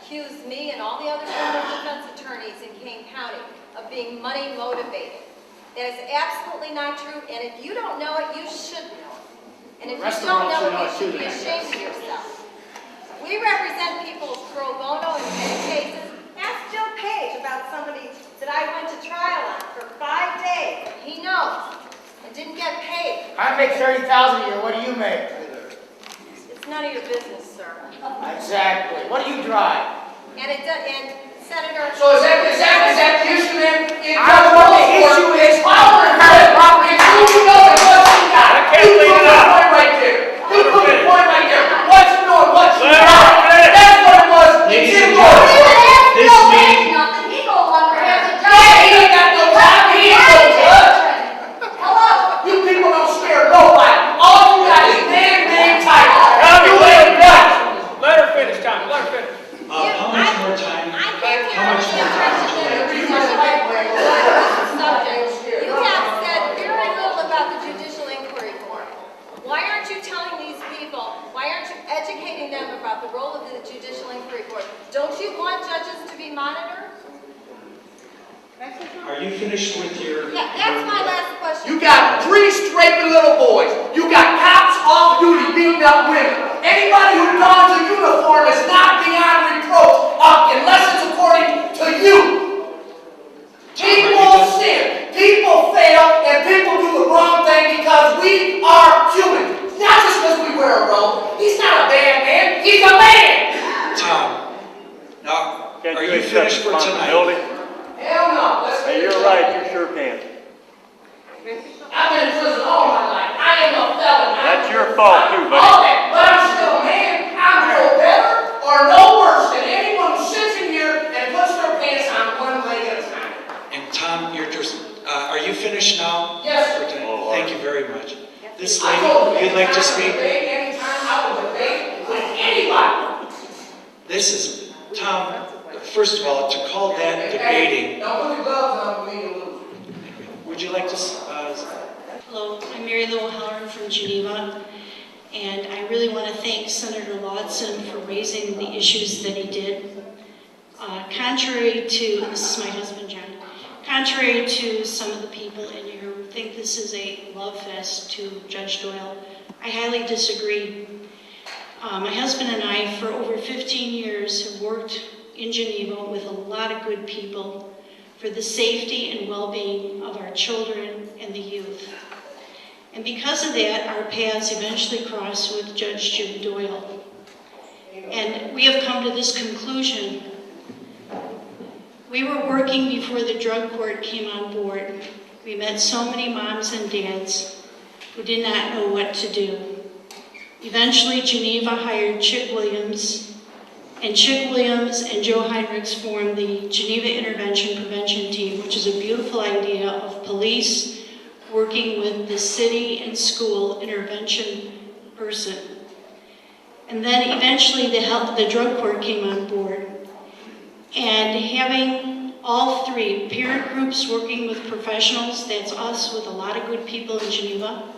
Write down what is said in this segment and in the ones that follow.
accused me and all the other criminal defense attorneys in Kane County of being money motivated. That is absolutely not true, and if you don't know it, you should know it. And if you don't know it, you should be ashamed of yourself. We represent people pro bono in many cases. Ask Joe Page about somebody that I went to trial on for 5 days. He knows, and didn't get paid. I make $30,000 a year. What do you make? It's none of your business, sir. Exactly. What do you drive? And it does, and Senator. So is that the issue then? I don't know what the issue is. Power and property. You know that what you got. I can't leave it out. Point right there. You put the point right there. What you know and what you got. That's what it was. Ladies It's and important. gentlemen, this meeting. He no longer has a job. Yeah, he ain't got no job. He ain't no judge. Hello? You people don't scare nobody. All you got is damn titles. Tommy, You let ain't got. her finish, Tommy. Let her finish. How much more time? I can't hear How much any more time? objection to the subject. You have said very little about the Judicial Inquiry Board. Why aren't you telling these people, why aren't you educating them about the role of the Judicial Inquiry Board? Don't you want judges to be monitored? Are you finished with your? Yeah, that's my last question. You got 3 straight little boys. You got cops off duty beating up women. Anybody who dons a uniform is not beyond reproach unless it's according to you. People sin, people fail, and people do the wrong thing because we are human. Not just because we wear a robe. He's not a bad man. He's a man. Tom, now, Can't are you you accept finished for tonight? responsibility? Hell no. Let's Hey, get you're it right, done. you sure can. I've been in prison all my life. I am a felon. That's your fault too, buddy. All that, but I'm still a man. I'm no better or no worse than anyone who sits in here and puts their pants on one leg at a time. And Tom, you're just, are you finished now? Yes, For sir. tonight? Thank you very much. This I told lady, you, you'd like to anytime I speak? debate, anytime I will debate with anybody. This is, Tom, first of all, to call that debating, Don't put your gloves on for me to lose. would you like to, Hello, I'm Mary Lou O'Halloran from Geneva, and I really want to thank Senator Lauzen for raising the issues that he did. Contrary to, this is my husband John, contrary to some of the people in here who think this is a love fest to Judge Doyle, I highly disagree. My husband and I, for over 15 years, have worked in Geneva with a lot of good people for the safety and well-being of our children and the youth. And because of that, our paths eventually crossed with Judge Jim Doyle. And we have come to this conclusion. We were working before the drug court came on board. We met so many moms and dads who did not know what to do. Eventually, Geneva hired Chick Williams, and Chick Williams and Joe Heinrichs formed the Geneva Intervention Prevention Team, which is a beautiful idea of police working with the city and school intervention person. And then eventually the drug court came on board. And having all 3 parent groups working with professionals, that's us with a lot of good people in Geneva,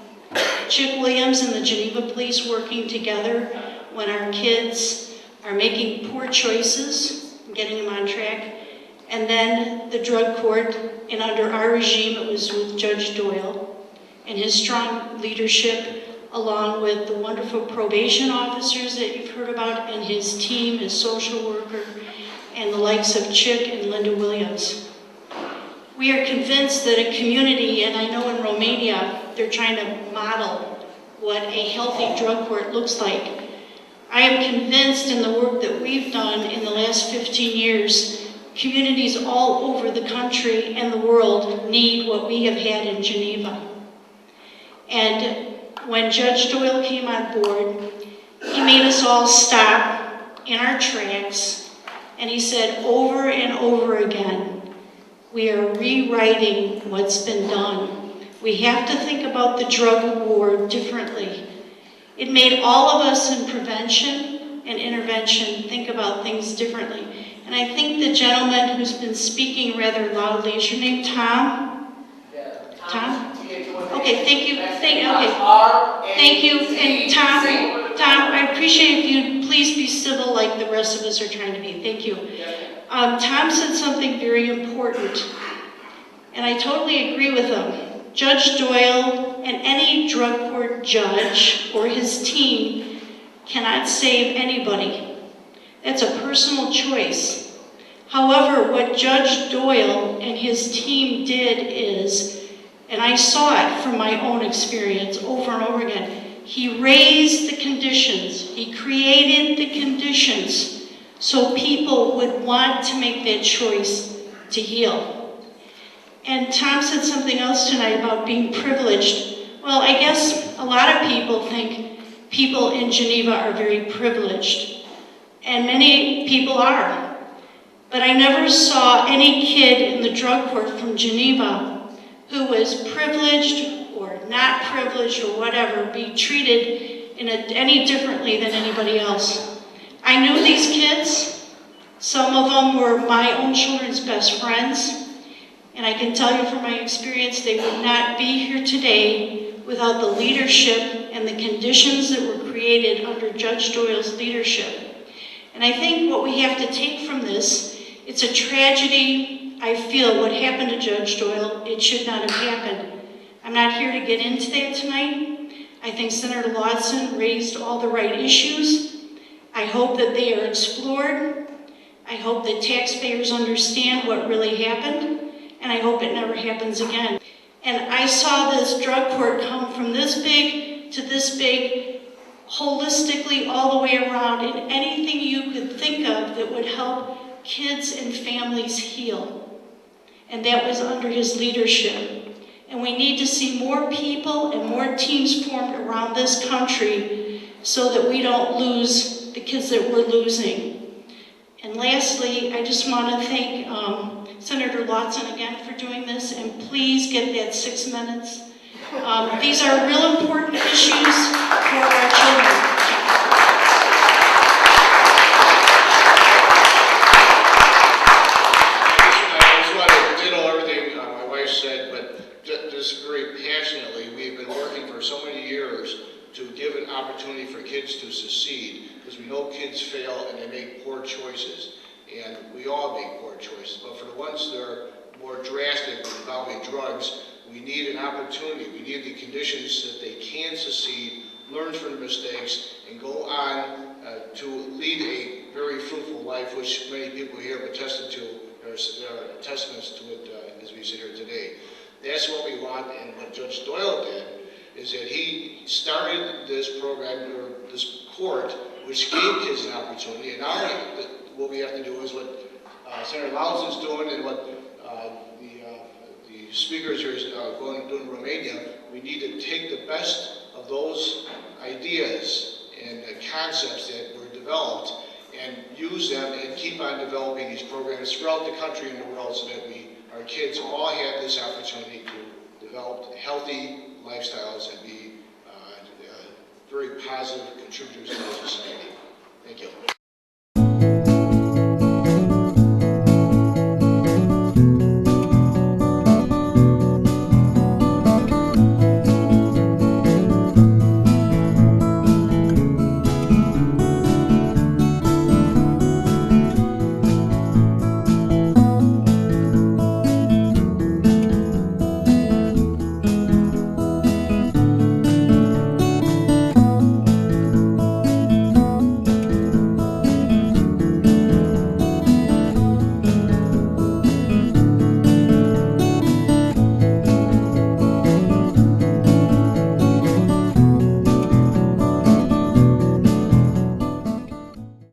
Chick Williams and the Geneva Police working together when our kids are making poor choices, getting them on track, and then the drug court, and under our regime it was with Judge Doyle and his strong leadership, along with the wonderful probation officers that you've heard about, and his team, his social worker, and the likes of Chick and Linda Williams. We are convinced that a community, and I know in Romania, they're trying to model what a healthy drug court looks like. I am convinced in the work that we've done in the last 15 years, communities all over the country and the world need what we have had in Geneva. And when Judge Doyle came on board, he made us all stop in our tracks, and he said over and over again, we are rewriting what's been done. We have to think about the drug war differently. It made all of us in prevention and intervention think about things differently. And I think the gentleman who's been speaking rather loudly, is your name Tom? Yeah. Tom? Okay, thank you. Thank you. And Tom, Tom, I appreciate if you'd please be civil like the rest of us are trying to be. Thank you. Tom said something very important, and I totally agree with him. Judge Doyle and any drug court judge or his team cannot save anybody. That's a personal choice. However, what Judge Doyle and his team did is, and I saw it from my own experience over and over again, he raised the conditions, he created the conditions so people would want to make that choice to heal. And Tom said something else tonight about being privileged. Well, I guess a lot of people think people in Geneva are very privileged, and many people are. But I never saw any kid in the drug court from Geneva who was privileged or not privileged or whatever be treated any differently than anybody else. I knew these kids. Some of them were my own children's best friends. And I can tell you from my experience, they would not be here today without the leadership and the conditions that were created under Judge Doyle's leadership. And I think what we have to take from this, it's a tragedy, I feel, what happened to Judge Doyle. It should not have happened. I'm not here to get into that tonight. I think Senator Lauzen raised all the right issues. I hope that they are explored. I hope that taxpayers understand what really happened. And I hope it never happens again. And I saw this drug court come from this big to this big, holistically all the way around, in anything you could think of that would help kids and families heal. And that was under his leadership. And we need to see more people and more teams formed around this country so that we don't lose the kids that we're losing. And lastly, I just want to thank Senator Lauzen again for doing this, and please get that 6 minutes. These are real important issues for our children. I just want to ditto everything my wife said, but just very passionately, we've been working for so many years to give an opportunity for kids to succeed, because we know kids fail and they make poor choices, and we all make poor choices, but for the ones that are more drastic involving drugs, we need an opportunity, we need the conditions that they can succeed, learn from the mistakes, and go on to lead a very fruitful life, which many people here have attested to. There are testaments to it as we sit here today. That's what we want, and what Judge Doyle did is that he started this program, or this court, which gave kids an opportunity, and now what we have to do is what Senator Lauzen's doing, and what the speakers are going to do in Romania. We need to take the best of those ideas and concepts that were developed and use them and keep on developing these programs throughout the country and the world, so that our kids all have this opportunity to develop healthy lifestyles and be very positive contributors to our society. Thank you.